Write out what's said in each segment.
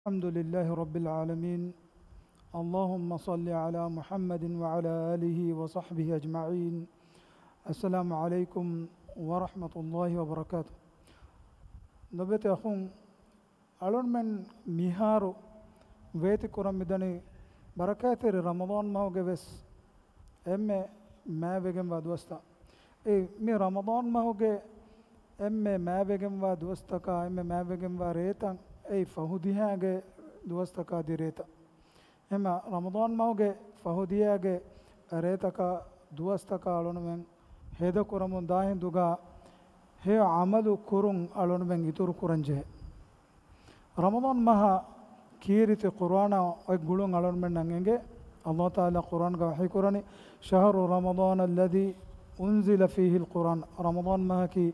الحمد لله رب العالمين. اللهم صل على محمد وعلى آله وصحبه أجمعين. السلام عليكم ورحمة الله وبركاته. نبت أخون ألون من ميهارو ويت كرم مدني بركات رمضان ما هو جبس ما بيجم وادوستا مي رمضان ما هو جه ما بيجم وادوستا كا ما بيجم وريتان فهوديها دوستكا ديريتا اما رمضان ماوغي فهوديها ريتكا دوستكا ألونمن هيدا كرمون داهن دوغا هي عملو كرون ألونمن يتور كرنجه رمضان مها كيرت قرآن أقولون ألونمن نعenge الله تعالى قرآن كوحي قرآني شهر رمضان الذي أنزل فيه القرآن رمضان مها كي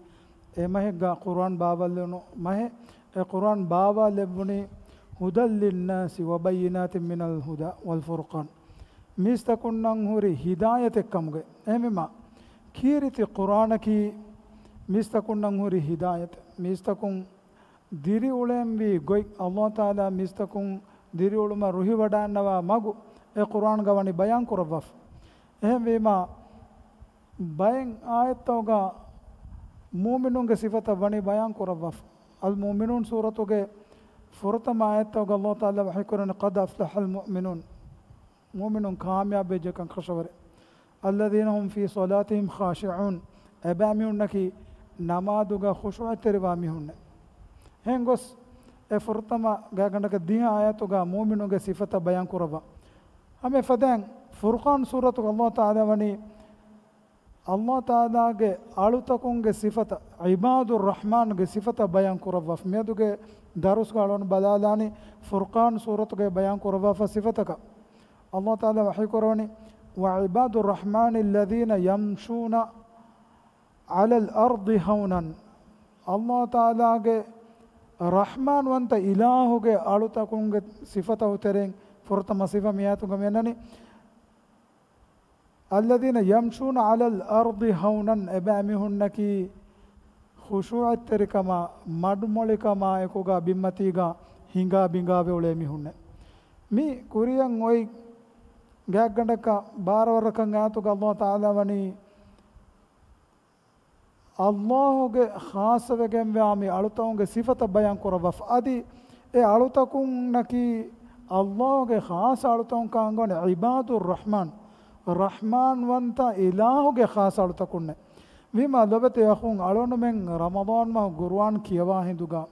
مهجا قرآن بابا لنو مه القرآن بابا لبني هدى للناس وبينات من الهدى والفرقان ميستكون نغوري هداية كمغه ايما كيرت القرآن كي ميستكون نغوري هداية ميستكون ديري اولم بي غوي الله تعالى ميستكون ديري اولما روحي ودانوا مغو القرآن غواني بيان كربف ايما بين آياتوغا مؤمنون صفة بني بيان كربف المؤمنون سورة فرطة ما آيات الله تعالى وحكرنا قد أفلح المؤمنون مؤمنون كامياب بيجكن خشور الذين هم في صلاتهم خاشعون أباميون نكي نمادوغا خشوع ترباميون هنگوس فرطة ما غاغنك دين آياتوغا مؤمنون صفة بيان كربا همي فدان فرقان سورة الله تعالى وني الله تعالى ಗೆ ಆಳುತಕುಂಗೆ ಸಿಫತ ಇಬಾದುರ್ ರಹಮಾನ್ ಗೆ ಸಿಫತ ಬಯಾನ್ ಕುರವಫ ಮೇದುಗೆ ದಾರುಸ್ ಗಾಳನ್ ಬಲಾಲಾನಿ ಫುರ್ಕಾನ್ ಸೂರತ್ ಗೆ ಬಯಾನ್ ಕುರವಫ ಸಿಫತಕ الله تعالى وحي قروني وعباد الرحمن الذين يمشون على الأرض هونا الله تعالى ಗೆ رحمن وانت إله ಗೆ ಆಳುತಕುಂಗೆ ಸಿಫತ ಉತರೆಂ ಫುರ್ತ ಮಸಿಫ ಮಿಯಾತು ಗೆ ಮೆನನಿ الذين يمشون على الأرض هونا أبامهنكي خشوع التركما مدمولكما يكوغا بمتيغا هنگا بنگا بوليمهن مي كوريان وي غاغندك باروركن غاتوغا الله تعالى وني الله ಗೆ ಖಾಸವೆಗೆಂ ವ್ಯಾಮಿ ಅಳುತಂಗೆ ಸಿಫತ ಬಯಾನ್ ಕೊರಬಫ ಅದಿ ಎ ಅಳುತಕುಂ ನಕಿ الله ಗೆ ಖಾಸ ಅಳುತಂ ಕಾಂಗೋನೆ ಇಬಾದುರ್ ರಹಮಾನ್ رحمن وانت إله کے خاص آلتا کرنے ویما لبت یخون آلون میں رمضان ما قرآن کیوا ہیں دوگا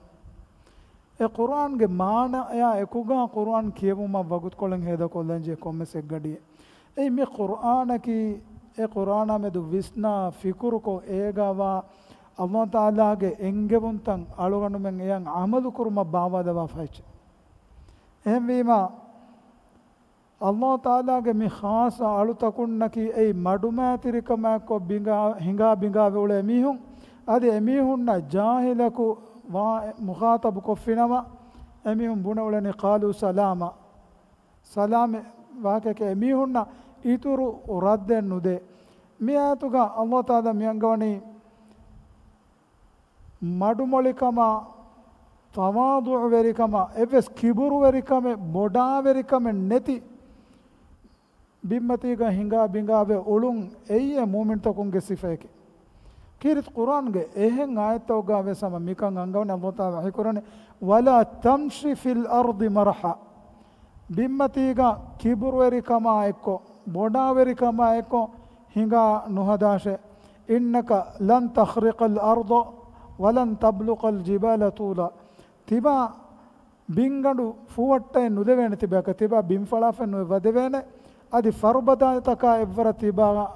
اے قرآن کے معنی یا اکوگا قرآن کیوا ما وگت کولنگ ہے دا کولنگ جے کومے سے گڑی اے میں قرآن کی اے قرآن میں دو وسنا فکر کو ایگا وا اللہ تعالیٰ کے انگے بنتن آلوگانو میں یان عمل کرما باوا دوا فائچ اہم ویما الله تعالى کے می خاص آلو تکن نکی ای مڈوما ترکما کو بنگا ہنگا بنگا وولے میہن ادی میہن نا جاہلکو وا مخاطب کو فنما میہن بونولنی قالوا سلاما سلام واکے کے میہن نا ایتورو رد ندے میاتوگا الله تعالى میانگونی مڈومولکما تواضع وریکما ایوس کبر وریکما بوڈا وریکما نتی بمتيغا هنگا بنگا اولون اي مومن تكونگه صفه كيرت قران گه اهن آيت توگا وسما ميكان انگون الله تعالى وحي قران ولا تمشي في الارض مرحا بمتيغا كبر وري كما ايكو بودا وري كما ايكو هنگا نهداش انك لن تخرق الارض ولن تبلغ الجبال طولا تبا بينگدو فووٹے ندوین تبا تبا بينفلافن ودوین ادي فربدا تكا افرتبا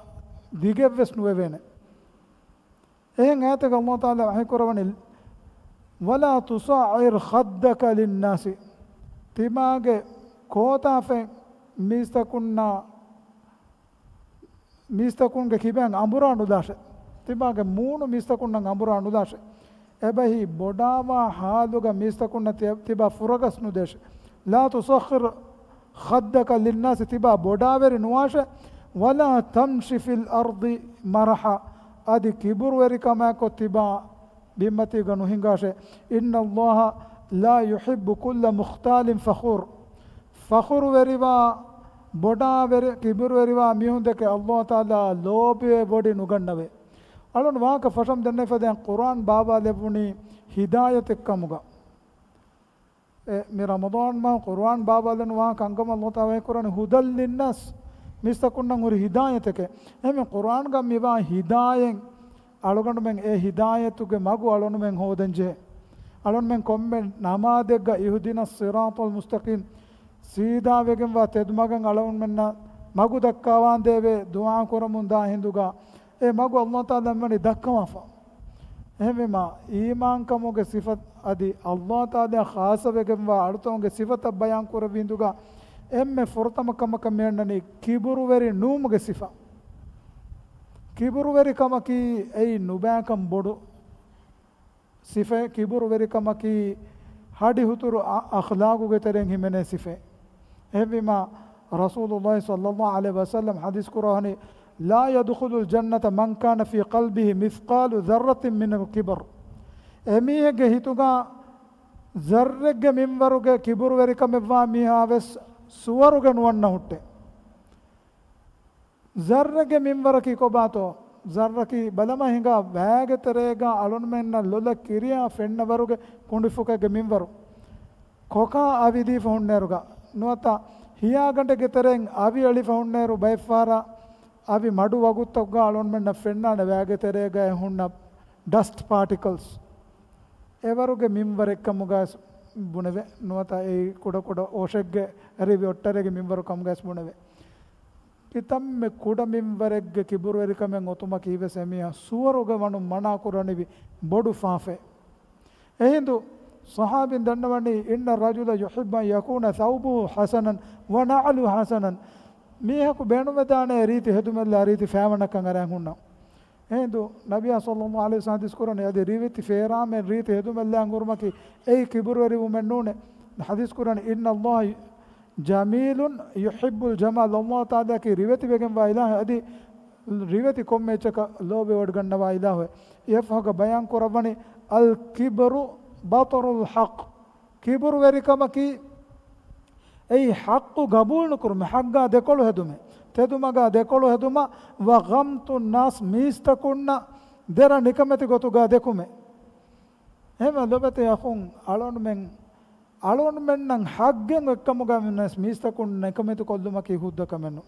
ديگوس نووين اين هاتك الله تعالى وحي قرآن ولا تصعر خدك للناس تماغ كوتا فين ميستكون كيبان امبران داش تماغ مون ميستكون امبران داش ابهي بوداوا حالوغا ميستكون تبا فرغس ندش لا تسخر خدك للناس تبا بوداور نواش ولا تمشي في الأرض مرحا أدي كبر وركما كتبا بمتي غنو هنگاش إن الله لا يحب كل مختال فخور فخور وروا بودا ور كبر وروا ميهندك الله تعالى لوب بودي نغنوي alon waaka fasham denne faden Quran baba lebuni hidayat ekkamuga mi Ramadan ma Quran baba len wa kangam Allah taala Quran hudal linnas mistakunnan uri hidayat eke eme Quran gam mi wa hidayen aloganu men e hidayatuge magu alonu men hodenje alon men kommen namadegga ihdina siratal mustaqim sida wegen wa tedmagan alon menna magu dakkawan deve dua koramun da hinduga e magu Allah taala mani dakkamafa ehmema iman kamuge sifat adi Allah taala khasa wegen wa artonge sifat bayan korabinduga emme fortama kamaka mennani kiburu veri nuumuge sifa kiburu veri kamaki ei nubakam bodu sife kiburu veri kamaki hadi huturu akhlaquge teren himene sife ehmema Rasulullah sallallahu alaihi wasallam hadis qurani لا يدخل الجنة من كان في قلبه مثقال ذرة من الكبر أميه جهتوغا ذرة منبروغا كبر وريكا مبوا ميها وس سوروغا نوانا هوتة ذرة منبركي كوباتو ذرة كي بلما هنگا باغ تريغا ألون من لولا كيريا فن بروغا كوندفوكا منبرو كوكا أبي دي فون نيروغا نوتا هيا غنटे के तरह अभी Ali found narrow बैफारा अभी मडु वगुत्तोगा अलोन में नफेन्ना नव्यागे तेरेगा हुन्ना डस्ट पार्टिकल्स एवरुगे मिंबर एक्कमुगास बुनेवे नोता ए कुड कुड ओशेगे अरिवे ಒಟ್ಟರೆಗೆ मिंबर कमगास बुनेवे कितम्मे कुड मिंबरेगे किबुरवेरिकमे ngotuma kive semiya suwaruge manu mana kuranivi bodu faafe ehindu sahabin dannawani inna rajula yuhibbu an yakuna thawbuhu hasanan wa na'lu hasanan මීහකු බේනුමෙදානේ රීති හෙදුමෙල්ලා රීති ෆෑමනකන් අරන් හුන්නා එහෙදු නබියා සල්ලල්ලාහු අලයිහි වසල්ලම් හදිස් කරන්නේ අද රීවිති ෆේරාමෙන් රීති හෙදුමෙල්ලා අඟුරුමකි ඒ කිබුරවරි උමෙන් නෝනේ හදිස් කරන්නේ ඉන්න අල්ලාහ් ජමීලුන් යුහිබ්බුල් ජමාල් අල්ලාහ් තාලා කි රීවිති වෙගෙන් වා ඉලාහ අදි රීවිති කොම්මෙච්චක ලෝබේ වඩ ගන්නවා ඉලාහ යෆහක බයන් කරවනේ අල් කිබරු බතරුල් හක් කිබුරු වෙරිකමකි ei haqqu gabul nukurume hagga dekolu hedume tedumaga dekolu heduma wa ghamtu nas mistakunna dera nikameti gotuga dekume hema lobete yakhun alon men nan haggen ekkamuga nas mistakunna nikameti kolluma ki hudda kamennu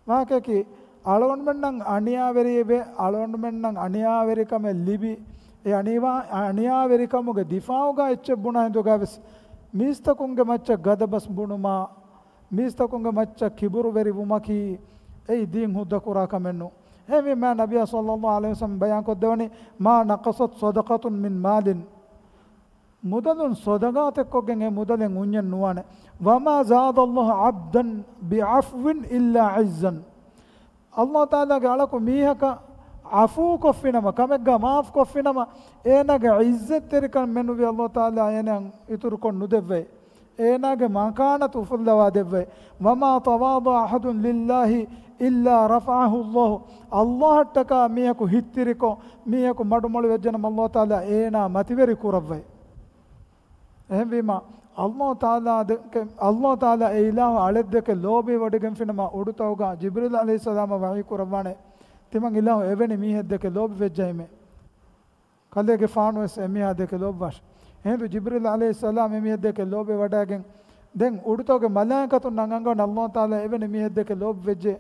waake ki alon men nan aniya veribe alon men nan aniya verikame libi e aniya verikamuge difauga ecche buna hinduga ves මිස්තකුන්ගේ මච්ච ගදබස් බුණුමා මිස්තකුන්ගේ මච්ච කිබුරු වෙරි වුමකි ඒ දීන් හුද්ද කුරා කමෙන්නු හැමි මා නබිය සල්ලල්ලාහු අලයිහි වසල්ලම් බයන් කොද්දවනි මා නකසත් සදකතුන් මින් මාලින් මුදලුන් සදගාත එක්කගෙන් ඒ මුදලෙන් උඤ්ඤන් නුවණ වමා සාදල්ලාහු අබ්දන් බිඅෆ්වින් ඉල්ලා ඉස්සන් අල්ලාහ් තාලාගේ අලකු මීහක අෆූ කොෆිනම කමෙග්ග මාෆ් කොෆිනම ඒනගේ ඉස්සත් තෙරිකන් මෙනුවි අල්ලාහ් තාලා එනන් ඉතුරු කොන් නුදෙව්වේ ඒනගේ මකානත උෆුල්ලවා දෙව්වේ වමා තවාදා අහදුන් ලිල්ලාහි ඉල්ලා රෆඅහු අල්ලාහ් අල්ලාහ් තකා මියකු හිත්තිරිකෝ මියකු මඩුමළු වෙජ්ජන අල්ලාහ් තාලා ඒනා මතිවරි කුරව්වේ එහෙම වීම අල්ලාහ් තාලා ඒ ඉලාහ අලෙද්දක ලෝබේ වඩගෙන් ෆිනම උඩුතවගා ජිබ්‍රීල් අලයිහිස්සලාම වහී කුරවන්නේ තිමන් ඉලාහ එවැනි මීහෙද්දක ලෝබ වෙජ්ජයිමේ කලේගේ ෆානුස් එමියාදක ලෝබවස් එහෙදු ජිබ්‍රීල් අලයිහිස්සලාම එමියාදක ලෝබේ වඩාගෙන් දැන් උඩුතෝගේ මලායිකතුන් නංගංගන අල්ලාහ් තාලා එවැනි මීහෙද්දක ලෝබ වෙජ්ජේ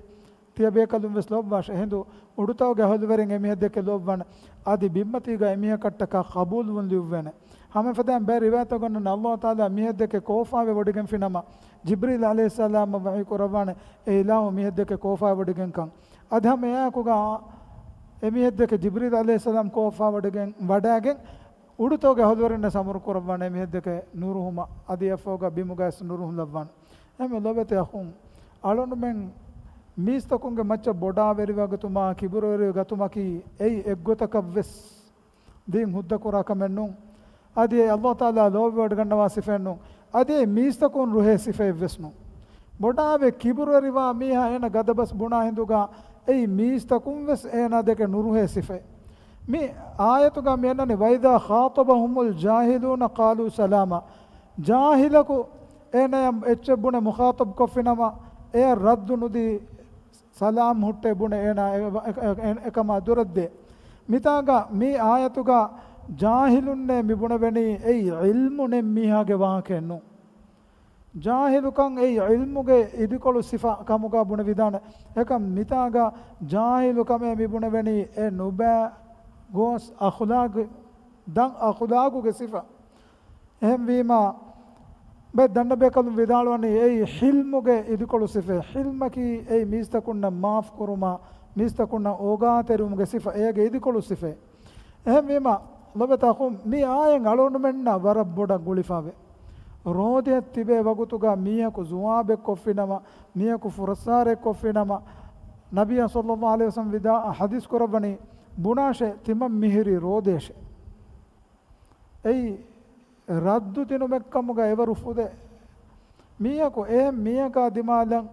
තියබේ කලුම් වෙස් ලෝබවස් එහෙදු උඩුතෝගේ හොල්වරෙන් එමියාදක ලෝබවන ආදි බිම්මතිගා එමියා කට්ටක කබූල් වුන් ලිව්වන හැම ෆදන් බෑ රිවායත ගන්න අල්ලාහ් තාලා මීහෙද්දක කෝෆාවේ වඩගෙන් ෆිනම ජිබ්‍රීල් අලයිහිස්සලාම වහී කුරවන ඒ ඉලාහ මීහෙද්දක කෝෆා වඩගෙන් කන් අධම යාකුගා එමිහෙද්දක ජිබ්‍රීල් අලයිහිස්සලාම් කෝෆා වඩාගෙන් උඩුතෝගේ හොල්වරෙන් සමරු කුරවන එමිහෙද්දක නූරුහුම අදියෆෝගා බිමුගාස් නූරුහුම් ලබ්වන් එමෙ ලොබෙත යඛුන් අලොන් මෙන් මිස්තකුන්ගේ මච්ච බොඩා වෙරිවගතුමා කිබුරු වෙරිවගතුමකි එයි එක්ගොතක වෙස් දීන් හුද්ද කුරා කමෙන්නු අදී අල්ලාහ් තාලා ලෝබ වඩ ගන්නවා සිෆෙන්නු අදී මිස්තකුන් රුහේ සිෆේ වෙස්නු බොඩාවේ කිබුරු වෙරිවා මීහා එන ගදබස් බුණා හිඳුගා ei miista kunves ena deke nuruhe sife මේ ආයතුගා මෙන්නනේ වයිදා ඛාතබහුමුල් ජාහිලූන ඛාලූ සලාමා ජාහිලකු එනයම් එච්චබුනේ මුඛාතබ් කොෆිනම ඒ රද්දු නුදී සලාම් හුට්ටේ බුනේ එන එකම දුරද්දේ මිතාගා මේ ආයතුගා ජාහිලුන්නේ මිබුණ වෙනි ඒ ඉල්මුනේ මීහාගේ වාකෙන්නු ජාහිලුකන් ඒ ඉල්මුගේ ඉදිකොළු සිෆා කමුගා බුණ විදාන එක මිතාගා ජාහිලුකමේ මිබුණ වෙනි ඒ නුබෑ ගෝස් අඛලාග දන් අඛලාගුගේ සිෆා එහෙම වීමා බෙ දණ්ඩ බේකලු විදාලවන්නේ ඒ හිල්මුගේ ඉදිකොළු සිෆේ හිල්මකි ඒ මිස්තකුන්න මාෆ් කුරුමා මිස්තකුන්න ඕගාතෙරුමුගේ සිෆා ඒගේ ඉදිකොළු සිෆේ එහෙම වීමා ලබතකුම් මේ ආයෙන් අලොන්න මෙන්න වර බොඩ ගුලිෆාවේ රෝදේ තිබේ වගුතුගා මීයකු ජුවාබෙක් කොෆිනම මීයකු ෆුරසාරෙක් කොෆිනම නබිය සල්ලල්ලාහු අලයිහි වසල්ලම් විදා හදිස් කරවනි බුනාෂේ තිම මිහිරි රෝදේෂ ඒ රද්දු තිනු මෙක්කමුගා එවරු ෆුදේ මීයකු ඒ මීයකා දිමාලන්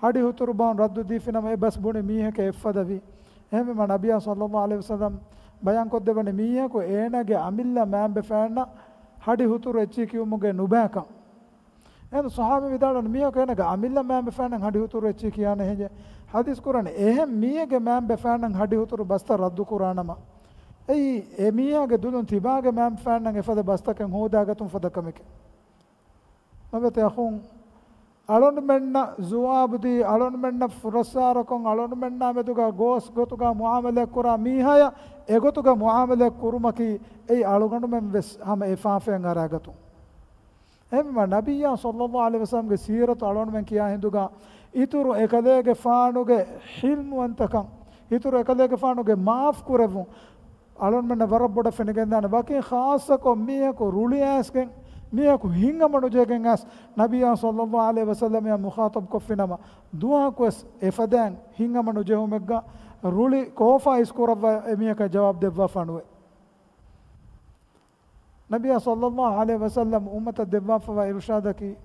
හඩි හුතුරු බාන් රද්දු දීෆිනම ඒ බස් බුනේ මීයක එෆදවි එහෙම නබිය සල්ලල්ලාහු අලයිහි වසල්ලම් බයන් කොද්දවනේ මීයකු ඒනගේ අමිල්ලා මෑම්බේ ෆෑන්න හඩි හුතුරු එච්චි කියුමුගේ නුබෑකම් එහෙනම් සහාබි විදාලන මීයකු ඒනගේ අමිල්ලා මෑම්බේ ෆෑන්න හඩි හුතුරු එච්චි කියන්නේ හෙජ හදිස් කුරානේ එහෙම මීයගේ මෑම්බේ ෆෑන්න හඩි හුතුරු බස්ත රද්දු කුරානම ඒ මීයගේ දුලුන් තිබාගේ මෑම්බේ ෆෑන්න එෆද බස්තකෙන් හොදාගතුන් ෆදකමක නබත යඛුන් අලොන් මෙන්න ජුවාබ්දි අලොන් මෙන්න ෆුරසාරකොන් අලොන් මෙන්න මෙතුගා ගෝස් ගොතුගා මුආමලේ කුරා මීහය එගොතුගා මුආමලේ කුරුමකි ඒ අලුගඬු මෙන් වෙස් හැම එෆාෆෙන් අරාගතු එම්ම නබියා සල්ලල්ලාහු අලයිහි වසල්ලම්ගේ සීරත අලොන් මෙන් කියා හිඳුගා ඉතුරු එකලේගේ ෆානුගේ හිල්මුවන්තකම් ඉතුරු එකලේගේ ෆානුගේ මාෆ් කුරවු අලොන් මෙන්න වරබ්බොඩ ෆෙනගෙන් දාන බකේ ખાસකො මීයකු රුලියස්ගෙන් miyako hinga manu jegen as nabiya sallallahu alaihi wasallam ya mukhatab kofinama dua quest efadan hinga manu jehumegga ruli kofa iskurava emiyaka jawab devwa fanwe nabiya sallallahu alaihi wasallam ummata devwa fa irshadaki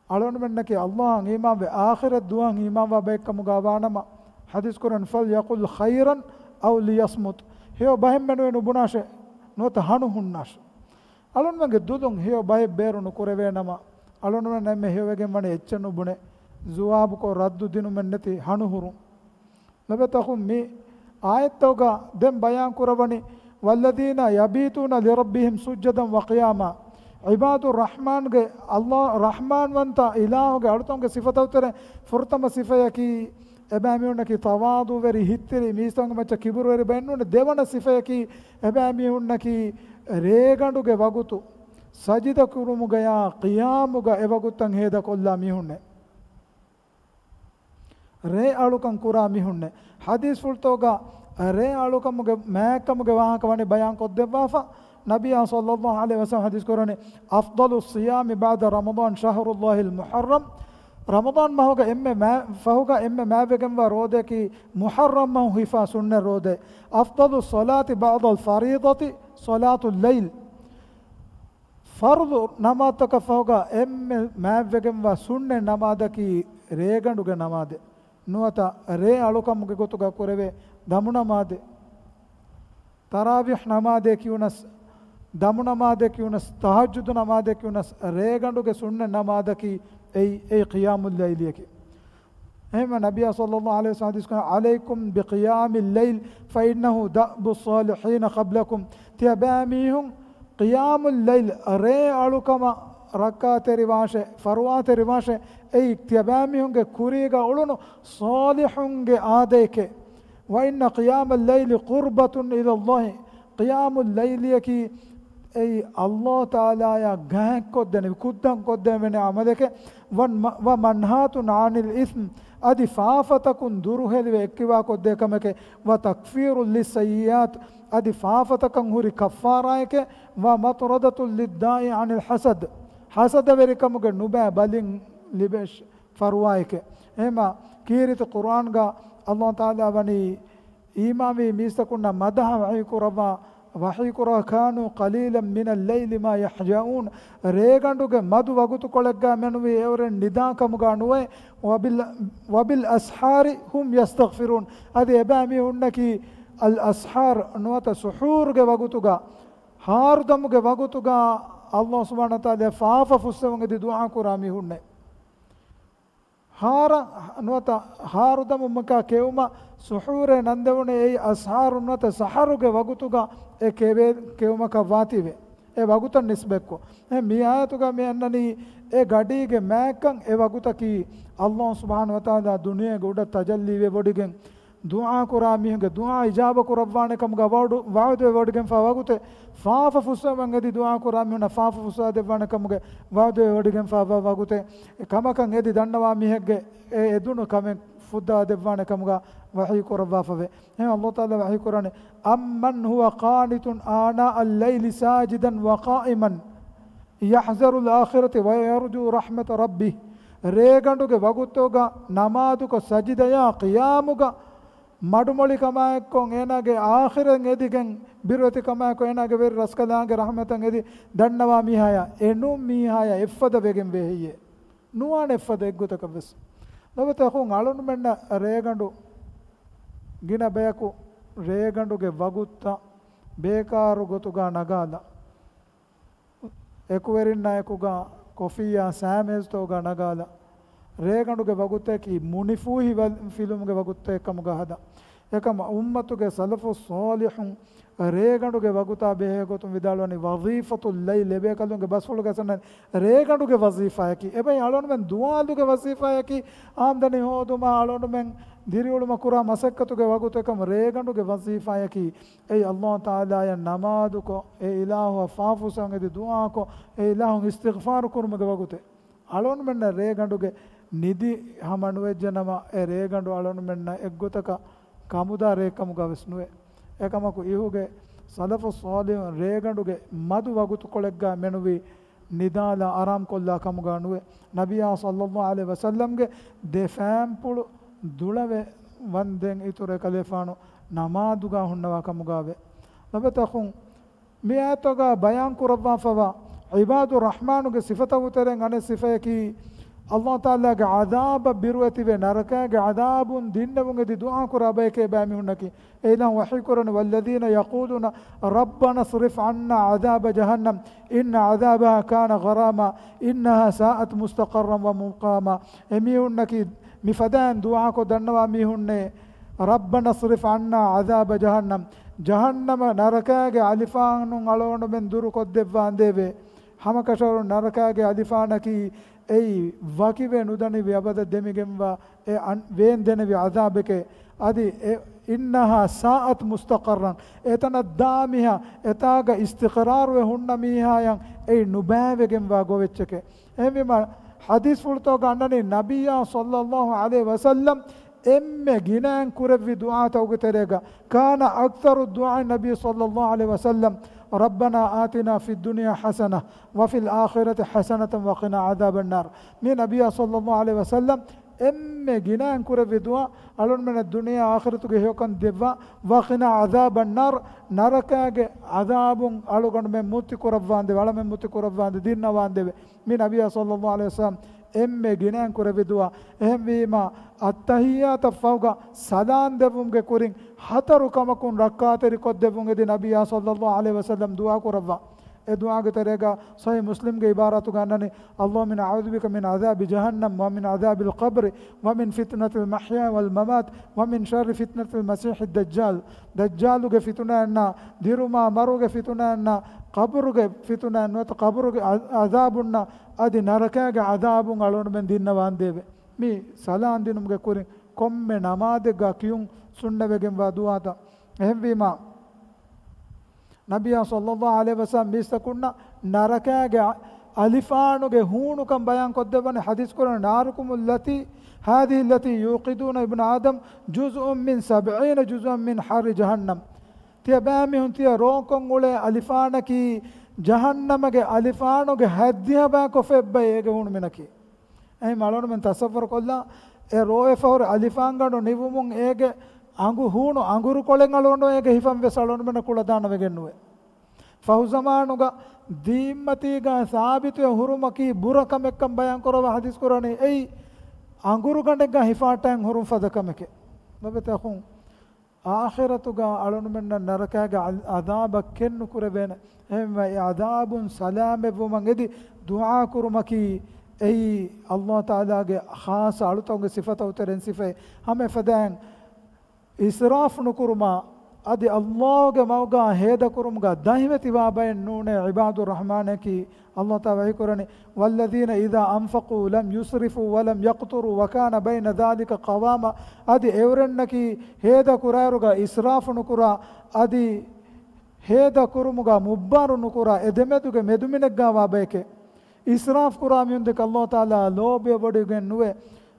alon mennaki allah ngima be akhirat dua ngima wa bekam gawanama hadis quran fal yaqul khairan aw liyasmut heo bahem menu nubunashe nota hanu hunnash alon menge dudun heo bahe berunu kureve nama alon men me hewegen mane echchanu bune zuwab ko raddu dinu men neti hanuhuru labatakhum mi ayatoga dem bayan kurawani walladina yabituna li rabbihim sujadan wa qiyama ibadur rahman ge allah rahman wanta ilahu ge alutonge sifatawtere furtama sifayaki ebamiunaki tawadu veri hittiri misanga macha kiburu veri bennune devana sifayaki ebamiunaki ರೇಗಂಡುಗೆ ವಗುತು ಸಜಿದ ಕುರುಮುಗಯ ಕಿಯಾಮುಗ ಎವಗುತ್ತಂ ಹೇದ ಕೊಲ್ಲ ಮಿಹುಣ್ಣೆ ರೇ ಅಳುಕಂ ಕುರಾ ಮಿಹುಣ್ಣೆ ಹದೀಸ್ ಫುಲ್ತೋಗ ರೇ ಅಳುಕಮುಗೆ ಮೇಕಮುಗೆ ವಾಹಕವನೆ ಬಯಾನ್ ಕೊದ್ದೆವಾಫ ನಬಿಯ ಸಲ್ಲಲ್ಲಾಹು ಅಲೈಹಿ ವಸಲ್ಲಂ ಹದೀಸ್ ಕೊರನೆ ಅಫ್ದಲು ಸಿಯಾಮಿ ಬಾದ ರಮದಾನ್ ಶಹರುಲ್ಲಾಹಿಲ್ ಮುಹರ್ರಮ್ ರಮದಾನ್ ಮಹುಗ ಎಮ್ಮೆ ಫಹುಗ ಎಮ್ಮೆ ಮಾವೆಗಂವ ರೋದೆಕಿ ಮುಹರ್ರಮ್ ಮಹು ಹಿಫಾ ಸುನ್ನೆ ರೋದೆ ಅಫ್ದಲು ಸಲಾತಿ ಬಾದಲ್ ಫರೀದತಿ ಸಲಾತುಲ್ ಲೈಲ್ ಫರ್ದು ನಮಾತಕ ಫಹುಗ ಎಮ್ಮೆ ಮಾವೆಗಂವ ಸುನ್ನೆ ನಮಾದಕಿ ರೇಗಂಡುಗೆ ನಮಾದೆ ನುವತ ರೇ ಅಳುಕಮ್ಗೆ ಗೊತ್ತುಗ ಕುರೆವೆ ದಮು ನಮಾದೆ ತರಾವಿಹ್ ನಮಾದೆ ಕ್ಯೂನಸ್ ದಮು ನಮಾದೆ ಕ್ಯೂನಸ್ ತಹಜ್ಜುದ್ ನಮಾದೆ ಕ್ಯೂನಸ್ ರೇಗಂಡುಗೆ ಸುನ್ನೆ ನಮಾದಕಿ أي قيام الليل يكي هم النبي صلى الله عليه وسلم عليكم بقيام الليل فإنه دأب الصالحين قبلكم تباميهم قيام الليل ري ألوكما ركعت رواشه فروات رواشه أي تباميهم كوريغا أولونو صالحون آديك وإن قيام الليل قربة إلى الله قيام الليل يكي أي الله تعالى يا غاك قدن كدن قدن من عملك ومنهات عن الإثم أدي فافتكن دروه لكوا قدكمك وتكفير للسيئات أدي فافتكن هوري كفاراك ومطردة للداء عن الحسد حسد وركمك نبا بلين لبش فروايك هما كيرت القرآن الله تعالى وني إمامي ميستكنا مدح وعيك ربا ವಹೀಕುರ ಖಾನು ಕಲೀಲಂ ಮಿನಲ್ ಲೈಲಿ ಮಾ ಯಹ್ಜಾಊನ್ ರೇಗಂಡುಗೆ ಮದು ವಗುತು ಕೊಳಗ್ಗ ಮೆನುವೆ ಅವರ ನಿದಾಕಮುಗಾಣುವೆ ವಬಿಲ್ ಅಸ್ಹಾರಿ ಹುಮ್ ಯಸ್ತಗ್ಫಿರೂನ್ ಅದು ಎಬಾಮಿ ಉನ್ನಕಿ الأسحار نوت سحور ಗೆ ವಗುತುಗ ಹಾರುದಮ್ಗೆ ವಗುತುಗ ಅಲ್ಲಾಹ್ ಸುಬ್ಹಾನಹು ವ ತಆಲಾ ಫಾಫ ಫುಸ್ಸವಂಗೆ ದುಆ ಕುರಾಮಿ ಹುಣ್ಣೆ ಹಾರ ನುವತ ಹಾರುದಮ ಮಕ ಕೆವುಮ ಸುಹೂರೆ ನಂದೆವಣೆ ಏ ಅಸ್ಹಾರು ನುವತ ಸಹರುಗೆ ವಗುತುಗ ಎ ಕೆವುಮಕ ವಾತಿವೆ ಎ ವಗುತ ನಿಸ್ಬೇಕು ಮಿ ಆಯತುಗ ಮಿ ಅನ್ನನಿ ಎ ಗಡಿಗೆ ಮ್ಯಾಕಂ ಎ ವಗುತಕಿ ಅಲ್ಲಾಹ್ ಸುಬ್ಹಾನಹು ವ ತಆಲಾ ದುನಿಯಾಗೆ ಉಡ ತಜಲ್ಲಿವೆ ಬೊಡಿಗೆಂ ದುಆ ಕುರಾಮಿಗೆ ದುಆ ಇಜಾಬ ಕುರವ್ವಾನೆ ಕಮ್ಗ ವಾವದೆ ಬೊಡಿಗೆಂ ಫಾವಗುತೆ ಫಾಫ ಫುಸ್ಸವಂಗದಿ ದುಆ ಕುರಾಮಿನ ಫಾಫ ಫುಸ್ಸಾದೆವ್ವಾನೆ ಕಮ್ಗೆ ವಾವದೆ ಬೊಡಿಗೆಂ ಫಾವಗುತೆ ಕಮಕಂ ಎದಿ ದಂಡವಾ ಮಿಹೆಗ್ಗೆ ಎದುನು ಕಮೆ ಫುದ್ದಾದೆವ್ವಾನೆ ಕಮ್ಗ ವಹಿ ಕುರವ್ವಾಫವೆ ಅಲ್ಲಾಹ್ ತಆಲಾ ವಹಿ ಕುರಾನೆ ಅಮ್ಮನ್ ಹುವ ಕಾನಿತುನ್ ಆನಾ ಅಲ್ಲೈಲಿ ಸಾಜಿದನ್ ವಕಾಯಿಮನ್ ಯಹ್ಜರುಲ್ ಆಖಿರತಿ ವಯರ್ಜು ರಹ್ಮತ ರಬ್ಬಿ ರೇಗಂಡುಗೆ ವಗುತ್ತೋಗ ನಮಾದುಕ ಸಜಿದಯ ಕಿಯಾಮುಗ ಮಡುಮೊಳಿ ಕಮಾಯಕ್ಕೊಂ ಏನಾಗೆ ಆಖಿರಂ ಎದಿಗೆಂ ಬಿರುವತಿ ಕಮಾಯಕ್ಕೊ ಏನಾಗೆ ಬೇರೆ ರಸ್ಕಲಾಂಗೆ ರಹಮತಂ ಎದಿ ದಂಡವಾ ಮೀಹಾಯ ಎನು ಮೀಹಾಯ ಎಫ್ಫದ ಬೇಗೆಂ ಬೇಹಿಯೆ ನುವಾಣ ಎಫ್ಫದ ಎಗ್ಗುತಕ ಬೆಸ್ ನವತೆ ಹುಂ ಅಳುನು ಮೆಣ್ಣ ರೇಗಂಡು ಗಿನ ಬೇಕು ರೇಗಂಡುಗೆ ವಗುತ್ತ ಬೇಕಾರು ಗೊತುಗ ನಗಾಲ ಎಕುವೆರಿನ್ನ ಎಕುಗ ಕೊಫಿಯಾ ಸ್ಯಾಮೇಸ್ತೋಗ ನಗಾಲ ರೇಗಂಡುಗೆ ವಗುತ್ತೆ ಕಿ ಮುನಿಫೂಹಿ ಫಿಲುಮ್ಗೆ ವಗುತ್ತೆ ಕಮುಗ ಹದ ಏಕಮ ಉಮ್ಮತ್ತುಗೆ ಸಲಫು ಸಾಲಿಹುಂ ರೇಗಂಡುಗೆ ವಗುತಾ ಬೇಹೆ ಗೊತ್ತು ವಿದಾಳವನಿ ವಜೀಫತು ಲೈ ಲೆಬೇಕಲ್ಲುಗೆ ಬಸ್ಫುಳುಗೆ ಸಣ್ಣ ರೇಗಂಡುಗೆ ವಜೀಫಾಯಕಿ ಎಬೈ ಅಳೋನು ಮೆನ್ ದುವಾಲುಗೆ ವಜೀಫಾಯಕಿ ಆಮ್ದನಿ ಹೋದುಮ ಅಳೋನು ಮೆನ್ ದಿರಿಯುಳುಮ ಕುರ ಮಸಕ್ಕತುಗೆ ವಗುತ್ತೆ ಕಮ ರೇಗಂಡುಗೆ ವಜೀಫಾಯಕಿ ಏಯ್ ಅಲ್ಲಾಹ್ ತಾಲಾಯ ನಮಾದುಕೊ ಏ ಇಲಾಹು ಫಾಫು ಸಂಗದಿ ದುಆಕೊ ಏ ಇಲಾಹು ಇಸ್ತಿಗ್ಫಾರು ಕುರ್ಮಗೆ ವಗುತ್ತೆ ಅಳೋನು ಮೆನ್ನ ರೇಗಂಡುಗೆ ನಿಧಿ ಹಮಣುವೆಜ್ಜನಮ ಎ ರೇಗಂಡು ಅಳೋನು ಮೆನ್ನ ಎಗ್ಗುತಕ ಕಮುದ ರೇಕಮುಗ ವಿಷ್ಣುವೆ ಏಕಮಕು ಇಹುಗೆ ಸಲಫು ಸಾಲಿಹ್ ರೇಗಂಡುಗೆ ಮದು ವಗುತುಕೊಳೆಗ್ಗ ಮೆನುವಿ ನಿದಾಲ ಆರಾಮ್ ಕೊಲ್ಲ ಕಮುಗ ಅಣುವೆ ನಬಿಯ ಸಲ್ಲಲ್ಲಾಹು ಅಲೈಹಿ ವಸಲ್ಲಂಗೆ ದೆಫ್ಯಾಂಪುಳು ದುಳವೆ ವಂದೆಂ ಇತುರೆ ಕಲೆಫಾನು ನಮಾದುಗ ಹುಣ್ಣವ ಕಮುಗಾವೆ ನಬತಖುಂ ಮಿಯಾತಗ ಬಯಾನ್ ಕುರವ್ವಾ ಫವ ಇಬಾದು ರಹ್ಮಾನುಗೆ ಸಿಫತವು ತೆರೆಂ ಅನೆ ಸಿಫಯಕಿ ಅಲ್ಲಾಹ್ ತಾಲಾಗೆ ಅದಾಬ ಬಿರುವತಿವೆ ನರಕಾಗೆ ಅದಾಬುನ್ ದಿನ್ನವುಂಗೆ ದಿ ದುಆ ಕುರಬೈಕೆ ಬಾಮಿ ಹುಣ್ಣಕಿ ಏನ ವಹಿ ಕುರನ ವಲ್ಲದೀನ ಯಕೂಲುನ ರಬ್ಬನ ಸ್ರಿಫ್ ಅನ್ನ ಅದಾಬ ಜಹನ್ನಂ ಇನ್ನ ಅದಾಬಹ ಕಾನ ಗರಾಮ ಇನ್ನಹ ಸಾಅತ್ ಮುಸ್ತಕರ್ರಂ ವ ಮುಕಾಮ ಎಮಿ ಹುಣ್ಣಕಿ ಮಿಫದಾನ್ ದುಆ ಕೊ ದನ್ನವಾ ಮಿ ಹುಣ್ಣೆ ರಬ್ಬನ ಸ್ರಿಫ್ ಅನ್ನ ಅದಾಬ ಜಹನ್ನಂ ಜಹನ್ನಮ ನರಕಾಗೆ ಅಲಿಫಾನು ಅಳೋಣ ಮೆನ್ ದುರು ಕೊದ್ದೆವ್ವ ಅಂದೇವೆ ಹಮಕಶರು ನರಕಾಗೆ ಅಲಿಫಾನಕಿ ಏಯ್ ವಕಿವೆ ನುದನಿವಿ ಅಬದ ದೆಮಿಗೆಂವ ಎ ವೇನ್ ದೆನವಿ ಅದಾಬೆಕೆ ಅದಿ ಇನ್ನಹ ಸಾಅತ್ ಮುಸ್ತಕರ್ರನ್ ಎತನ ದಾಮಿಹ ಎತಾಗ ಇಸ್ತಿಖರಾರುವೆ ಹುಣ್ಣ ಮೀಹಾಯಂ ಏಯ್ ನುಬಾವೆಗೆಂವ ಗೋವೆಚ್ಚಕೆ ಎಮಿಮ ಹದೀಸ್ ಫುಳ್ತೋಗ ಅನ್ನನಿ ನಬಿಯ ಸಲ್ಲಲ್ಲಾಹು ಅಲೈಹಿ ವಸಲ್ಲಂ ಎಮ್ಮೆ ಗಿನಾನ್ ಕುರವಿ ದುಆ ತೌಗ ತೆರೆಗ ಕಾನ ಅಕ್ತರು ದುಆ ನಬಿ ಸಲ್ಲಲ್ಲಾಹು ಅಲೈಹಿ ವಸಲ್ಲಂ ربنا آتنا في الدنيا حسنة وفي الآخرة حسنة وقنا عذاب النار من نبي صلى الله عليه وسلم ಎಮ್ಮೆ ಗಿನಾನ್ ಕುರವಿ ದುಆ ಅಳುನ್ ಮೆನ ದುನಿಯಾ ಆಖಿರತುಗೆ ಹೇಕನ್ ದೆವ್ವ ವಖಿನ ಅದಾಬನ್ ನಾರ್ ನರಕಾಗೆ ಅದಾಬುನ್ ಅಳುಗಂಡು ಮೆ ಮುತ್ತಿ ಕುರವ್ವಾಂದೆ ವಳ ಮೆ ಮುತ್ತಿ ಕುರವ್ವಾಂದೆ ದಿನ್ನವಾಂದೆವೆ ಮಿ ನಬಿಯ ಸಲ್ಲಲ್ಲಾಹು ಅಲೈಹಿ ವಸಲ್ಲಂ ಎಮ್ಮೆ ಗಿನಾನ್ ಕುರವಿ ದುಆ ಎಹಂ ವೀಮಾ ಅತ್ತಹಿಯಾತ ಫೌಗ ಸಲಾನ್ ದೆವುಂಗೆ ಕುರಿಂ ಹತರು ಕಮಕುನ್ ರಕ್ಕಾತರಿ ಕೊದ್ದೆವುಂಗೆ ದಿ ನಬಿಯ ಸಲ್ಲಲ್ಲಾಹು ಅಲೈಹಿ ವಸಲ್ಲಂ ದುಆ ಕುರವ್ವ ಎ ದುಆಗೆ ತರೆಗ ಸಹೀಹ್ ಮುಸ್ಲಿಮ್ಗೆ ಇಬಾರತು ಗನ್ನನಿ ಅಲ್ಲಾಹುಮ್ಮಿನ ಅಊದು ಬಿಕ ಮಿನ್ ಅದಾಬಿ ಜಹನ್ನಮ್ ವ ಮಿನ್ ಅದಾಬಿಲ್ ಖಬ್ರ್ ವ ಮಿನ್ ಫಿತ್ನತಿಲ್ ಮಹ್ಯಾ ವಲ್ ಮಮಾತ್ ವ ಮಿನ್ ಶರ್ರಿ ಫಿತ್ನತಿಲ್ ಮಸೀಹಿದ್ ದಜ್ಜಾಲ್ ದಜ್ಜಾಲುಗೆ ಫಿತುನನ್ನ ದಿರುಮಾ ಮರುಗೆ ಫಿತುನನ್ನ ಕಬರುಗೆ ಫಿತುನನ್ನ ಕಬರುಗೆ ಅದಾಬುನ್ನ ಅದಿ ನರಕಾಗೆ ಅದಾಬುನ್ ಅಳೋಣ ಮೆನ್ ದಿನ್ನವಾಂದೇವೆ ಮಿ ಸಲಾನ್ ದಿನುಮ್ಗೆ ಕುರಿ ಕೊಮ್ಮೆ ನಮಾದೆಗ ಕಿಯುಂ ಸುಣ್ಣವೆಗೆಂಬ ದುಆತ ಎಹಂವೀಮಾ ನಬಿಯ ಸಲ್ಲಲ್ಲಾಹು ಅಲೈಹಿ ವಸಲ್ಲಂ ಮೀಸ್ತಕುಣ್ಣ ನರಕಾಗೆ ಅಲಿಫಾನುಗೆ ಹೂಣುಕಂ ಬಯಾನ್ ಕೊದ್ದವನೆ ಹದೀಸ್ ಕುರಾನ್ ನಾರುಕುಮುಲ್ ಲತಿ ಹಾದಿಹಿ ಲತಿ ಯೂಕಿದೂನ ಇಬ್ನ ಆದಮ್ ಜುಜ್ಉಂ ಮಿನ್ 70 ಜುಜ್ಅಂ ಮಿನ್ ಹಾರಿ ಜಹನ್ನಮ್ ತಿಯ ಬಾಮಿ ಹುಂತಿಯ ರೋಕೊಂ ಉಳೆ ಅಲಿಫಾನಕಿ ಜಹನ್ನಮಗೆ ಅಲಿಫಾನುಗೆ ಹದ್ದಿಯ ಬಾ ಕೊಫೆಬ್ಬ ಏಗೆ ಹೂಣು ಮಿನಕಿ ಐ ಮಳೋಣ ಮೆನ್ ತಸವ್ವರ್ ಕೊಲ್ಲ ಎ ರೋಯೆ ಫೌರ್ ಅಲಿಫಾಂಗಡು ನಿವುಮುಂ ಏಗೆ ಅಂಗು ಹೂಣು ಅಂಗುರು ಕೊಳೆಂಗಳೋಂಡು ಏಗೆ ಹಿಫಂ ವೆಸಳೋಂಡು ಮೆನ ಕುಳದಾನವೆಗೆನ್ನುವೆ ಫೌಜಮಾನುಗ ದೀಮ್ಮತಿಗ ಸಾಬಿತು ಹುರುಮಕಿ ಬುರಕಮೆಕ್ಕಂ ಬಯಾನ್ ಕೊರವ ಹದೀಸ್ ಕುರಾನಿ ಏಯ್ ಅಂಗುರು ಗಂಡೆಗ ಹಿಫಾಟಂ ಹುರುಂ ಫದಕಮೆಕೆ ನಬೆತ ಹುಂ ආඛිරතුගා අලුණු මෙන්න නරකගේ අදාබ කෙන්නු කුරබේන එහෙම අදාබුන් සලාමෙවුමන් එදි දුආ කුරුමකි එයි අල්ලාහ් තාලාගේ ખાસ අලුතෝගේ සිෆත උතරෙන් සිෆේ හැම ෆදාන් ඉස්රාෆ් නුකුරුමා අදි අල්ලාහ්ගේ මවගා හේද කුරුමුගා දහිවති වාබයන් නූනේ ඉබාදුර් රහ්මානකි අල්ලාහ් තාලා වහී කුරානේ වල්ලදීන ඉදා අන්ෆකූ ලම් යුස්රිෆූ වලම් යක්තුරු වකාන බයින ذلك قවාමා අදි එවරන්නකි හේද කුරාරුගා ඉස්රාෆ් නුකුරා අදි හේද කුරුමුගා මුබ්බාරු නුකුරා එදෙමෙතුගේ මෙදුමිනෙක්ගා වාබයකේ ඉස්රාෆ් කුරාමියුන්දක අල්ලාහ් තාලා ලෝභය වඩුගෙන් නුවේ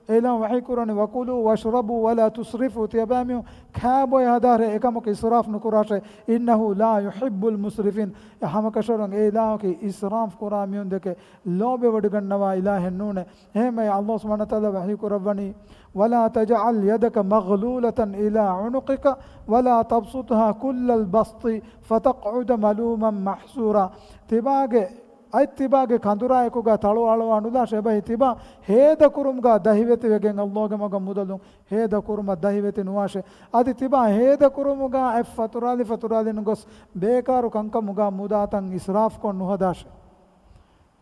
එලම් වහී කුරානේ වකුලු වශ්රබු වලා තුස්රිෆු තියබාමියු කාබෝ යදාර එකමක ඉස්රාෆ් නුකුරාෂ ඉන්නහු ලා යුහිබ්බුල් මුස්රිෆින් යහමකෂරන් ඒලාකි ඉස්රාෆ් කුරාමියුන්දක ලෝභය වඩුගන්නවා ඉලාහෙන් නුනේ එහෙමයි අල්ලාහ් සුබ්හානහු තාලා වහී කුරවනි ولا تجعل يدك مغلولة إلى عنقك ولا تبسطها كل البسط فتقعد ملوما محسورا තිබාගේ අයිතිබාගේ කඳුරායකුගා තළු අලව අනුදා ෂෙබහි තිබා හේද කුරුම්ගා දහිවෙති වෙගෙන් අල්ලාහ්ගේ මග මුදලුන් හේද කුරුම දහිවෙති නුවාෂේ අදි තිබා හේද කුරුමුගා ෆතුරාලි නුගොස් බේකාරු කංකමුගා මුදාතන් ඉස්රාෆ් කොන් නුහදාෂ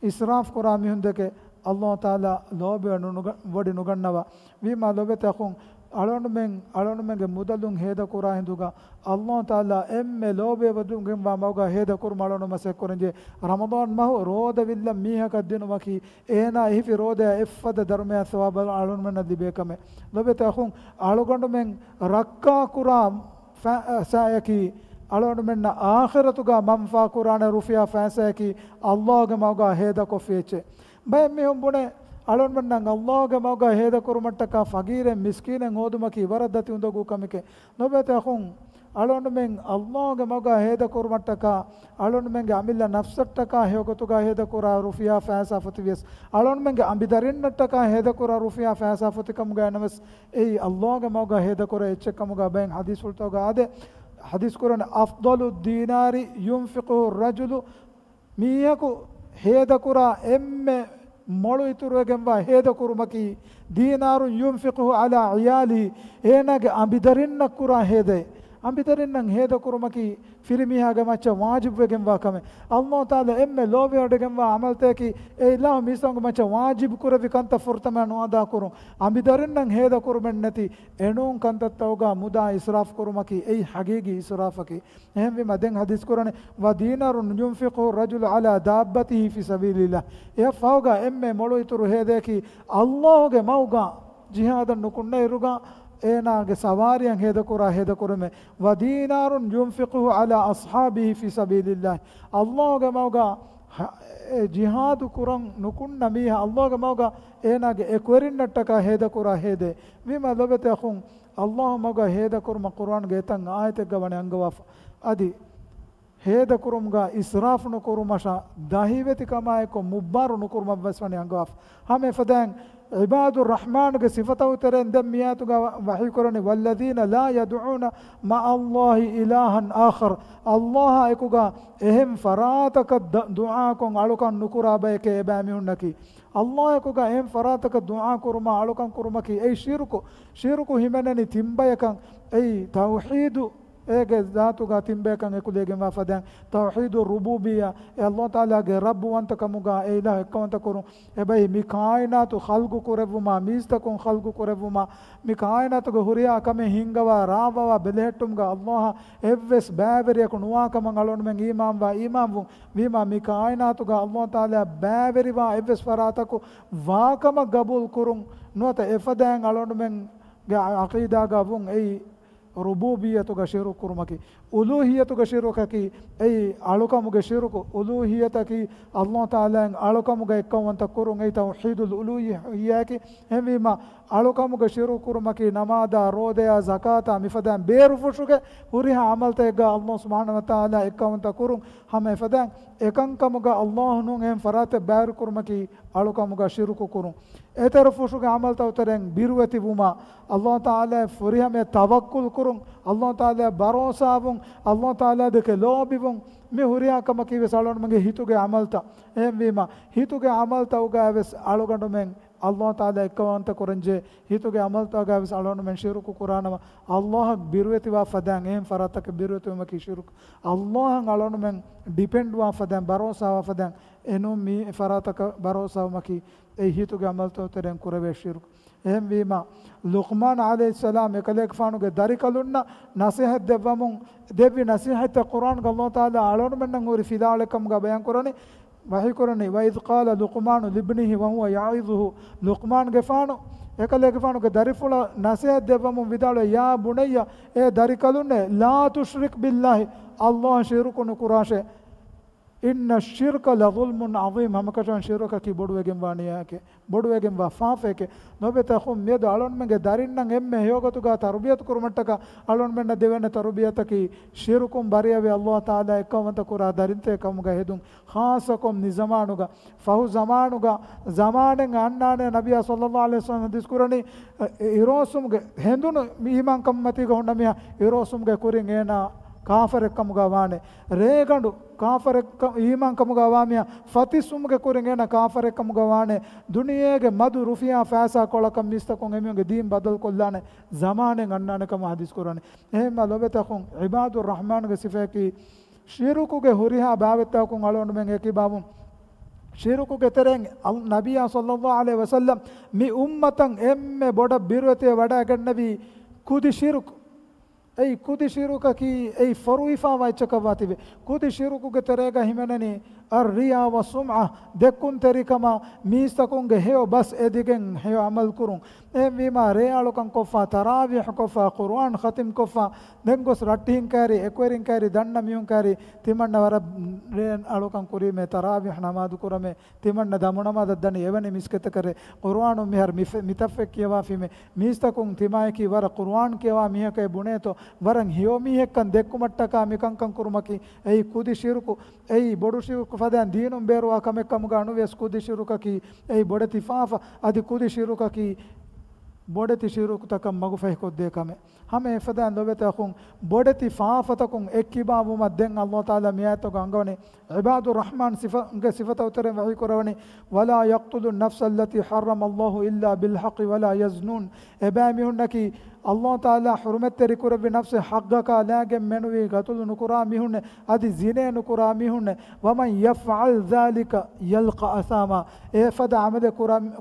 ඉස්රාෆ් කුරා මිහුන්දකේ අල්ලාහ් තාලා ලෝභය වඩි නුගන්නවා වීමා ලෝභතකුන් අලොණුමෙන්ගේ මුදලුන් හේද කුරා හිඳුගා අල්ලාහ් තාලා එම්මෙ ලෝභය වදුන්ගෙන් වාමවගා හේද කුරුම අලොණුමසෙක් කොරන්ජේ රමදාන් මහ රෝද විල්ල මීහක දිනුවකි ඒනා ඉහිෆි රෝද එෆද ධර්මය සවාබ අලොණුමෙන් දිබේකම ලෝභතකුන් අලොගොඬුමෙන් රක්කා කුරා සායකි අලොණුමෙන් ආඛිරතුගා මම්ෆා කුරාන රුෆියා ෆාසයකි අල්ලාහ්ගේ මවගා හේද කොෆියචේ බය මෙහොම් බුනේ අලොන්මන් නම් අල්ලාහ්ගේ මවගා හේද කුරුමට්ටක ෆගීරෙන් මිස්කීනෙන් හෝදුමකි වරද්දති උඳගු කමකේ නොබෙත අඛුන් අලොන්මෙන් අල්ලාහ්ගේ මවගා හේද කුරුමට්ටක අලොන්මෙන්ගේ අමිල්ල නෆ්සට්ටක හේගතුගා හේද කුරා රුෆියා ෆාසා ෆතිවිස් අලොන්මෙන්ගේ අඹිදරින්නට්ටක හේද කුරා රුෆියා ෆාසා ෆතිකම් ගානවස් ඒ අල්ලාහ්ගේ මවගා හේද කුරා එච්චකමුගා බෙන් හදීස් උල්තෝගා ආදේ හදීස් කුරාන අෆ්දලු දීනාරි යුන්ෆිකු රජුලු මීයකු හේද කුරා එම්මෙ මොළු ඉතුරුවගෙන් වා හේද කුරුමකි දීනාරුන් යුන්ෆිකුහු අලා ඉයාලි ඒනගේ අඹිදරින්න කුරා හේදේ අඹිදරින්නම් හේද කුරුමකි ෆිරිමියාගේ මච්ච වාජිබ් වෙගෙන් වා කම අල්ලාහ් තාලා එම්මෙ ලෝභයඩගෙන් වා අමල්තේකි ඒ ඉලාහ මිසංග මච්ච වාජිබ් කුරවි කන්ත ෆුර්තම නොදා කුරු අඹිදරින්නම් හේද කුරුමෙන් නැති එනෝන් කන්තත්තවගා මුදා ඉස්රාෆ් කුරුමකි ඒ හගීගි ඉස්රාෆකි එහෙම වි මදෙන් හදීස් කුරනේ වදීනාරුන් යුන්ෆිකුහු රජුල අලා දාබ්බතිහි ෆි සබීලිල්ලාහ් ඒ ෆෞගා එම්මෙ මොළු ඉතුරු හේදේකි අල්ලාහ්ගේ මවගා ජිහාද නුකුන්නේ ඉරුගා ඒනාගේ සවාරියන් හේද කුරා හේද කුරමෙ වදීනාරුන් යුන්ෆිකුහු අලා අස්හාබිහි ෆි සබීලිල්ලාහ් අල්ලාහ්ගේ මවගා ජිහාදු කුරන් නුකුන්න මීහ අල්ලාහ්ගේ මවගා ඒනාගේ එක්වරින්නට්ටක හේද කුරා හේදේ විම ලොබතේ අඛුන් අල්ලාහ් මවගා හේද කුරම කුර්ආන් ගේතන් ආයතක ගවනේ අංගවෆ අදි හේද කුරුම්ගා ඉස්රාෆ් නුකුරුමෂා දහිවෙති කමායක මුබ්බාරු නුකුරුම වස්වනේ අංගවෆ හැම ෆදන් عباد الرحمن کے صفت اترن دم میات کا وحی کرنے والذین لا يدعون مع الله الها آخر اللہ ایکوگا اہم فراتک دعا کو علوکان نکرا بے کے بامیونکی اللہ ایکوگا اہم فراتک دعا کرما علوکان کرما کی ای شرک ہمننی تیمبیکان ای توحید ایک ذاتو کا تیمبیکان ایکولےگن وافدان توحید الربوبیہ اللہ تعالیٰ کے رب وانت کموگا اے الہ اکوانت کروں اے بھائی می کائنات خلق کربوما میزتکون خلق کربوما می کائنات کو ہریا کم ہنگوا راوا بلہٹمگا اللہ ایوس بیوری کو نوا کم غلون میں ایمان ویما می کائنات کا اللہ تعالیٰ بیوری وا ایوس فراتا کو وا کم قبول کروں نوت افدان غلون میں عقیدہ گا وون ای ربوبیت کا شروع کرمکی الوہیت کا شروع کی ای علوکم کے شروع الوہیت کی اللہ تعالی علوکم کے اکونت کروں ای توحید الالوہیہ کی ہمیما علوکم کے شروع کرمکی نماز روزہ زکات مفدان بیر فشوگے ہریہ عمل تگا اللہ سبحانہ و تعالی اکونت کروں ہم فدان එකංකමුග අල්ලාහ් නුන් එම් ෆරාත බෑර කුරුමකි අලුකමුග ශිරුකු කුරුන් eterfushge amal tawtereng biruweti buma Allah Taala furihame tawakkul kurun Allah Taala barosavun Allah Taala deke lobivun me huriya kama kiwe salon mange hituge amalta emvima hituge amalta uga ves alugandu men Allah Taala ekawanta koranje hituge amalta uga ves alonu men shiruku kuranama Allah biruweti wa fadan em faratake biruweti ma ki shiruk Allah alonu men depend wa fadan barosa wa fadan enu mi farataka barosa ma ki ei hituge amalta teren kurave shiruk ehmvima Luqman alayhi salam ekalek faanuge darikalunna nasihat devvamun devvi nasihat Quran ga Allah Taala alonu men ngori fidalekam ga bayan korani wahi korani wa id qala Luqman libnihi wa huwa ya'izuhu Luqman ge faanu ekalek faanu ge darifula nasihat devvamun vidalo ya bunayya e darikalunne la tushrik billahi Allah shirku kurashe inna shirka la zulmun azim hamakashan shirka ki boduwegen waniya ke boduwegen wa faafe ke nobeta khum med alon menge darinnan emme heyogatu ga tarbiyat kurumattaka alon menna devena tarbiyata ki shirkum bariyave Allah Taala ekawanta kura darinte kamuga hedun khasakum ni zamanuga fahu zamanuga zamanen annane nabiya sallallahu alaihi wasallam diskurani irosumge hendunu mihiman kammati ga honna miha irosumge kurin ena copper ಕಮುಗವಾನೆ ರೇಗಂಡು ಕಾಫರ್ ಈಮಾನ್ ಕಮುಗವಾಮಿಯ ಫತಿಸುಮ್ಗೆ ಕುರಿಂಗೇನ ಕಾಫರ್ ಕಮುಗವಾನೆ ದುನಿಯೆಗೆ ಮಧು ರುಫಿಯಾ ಫಾಸಾ ಕೊಳಕಂ ಮಿಸ್ತಕೊಂ ಎಮಿಯಂಗೆ ದೀನ್ ಬದಲ್ ಕೊಲ್ಲಾನೆ ಜಮಾನೆ ಗಣ್ಣಾನೆ ಕಮ ಹದೀಸ್ ಕುರಾನೆ ಎಹಮ ಲೊಬೆತಕೊಂ ಇಬಾದುರ್ ರಹಮಾನ್ಗೆ ಸಿಫೆಕಿ ಶಿರುಕುಗೆ ಹುರಿಹಾ ಬಾವೆತ್ತಕೊಂ ಅಳೊಂಡು ಮೆಂಗೆ ಕಿ ಬಾಬು ಶಿರುಕುಗೆ ತೆರೆಂಗೆ ನಬಿಯ ಸಲ್ಲಲ್ಲಾಹು ಅಲೈಹಿ ವಸಲ್ಲಂ ಮಿ ಉಮ್ಮತಂ ಎಮ್ಮೆ ಬೊಡ ಬಿರುವತೆ ವಡ ಗನ್ನವಿ ಕುದಿ ಶಿರುಕು ei kudi shiruka ki ei faruifa wa chakawatibe kudi shiruku ge terega himenani ar-riya wa sum'a dekun terikama mistakunge heo bas edigen heo amal kurun emvima realukan kofa tarawih kofa Quran khatim kofa dengos rattin kari ekwerin kari danna miun kari timanna wara ren alukan kurime tarawih namaz kurame timanna damunama daddani evani miskete kare Quran mihar mitafek kiwa fime mistakun timai ki wara Quran kiwa mihake buneto warang hiomi hekkan dekkumattaka mikankan kurumaki ei kudi shiruku ei bodu shiruku fadan deenum beruwa kamekkamuga anuves kudi shiruka ki ei bodati faafa adi kudi shiruka ki bodati shiruku takam magu fehkodde kame hame fadan lobete akhun bodati faafatakun ekkibabu madden Allah Taala miyato gangawne ibadur rahman sifata utere wahi korawani wala yaqtulu an-nafsa allati harrama Allah illa bil haqqi wala yaznun ebami hunnaki Allah Taala hurmat terikurabi nafse haqqaka lagem menuwi gatul nukura mihunne adi zine nukura mihunne waman yaf'al dhalika yalqa asama e fada amale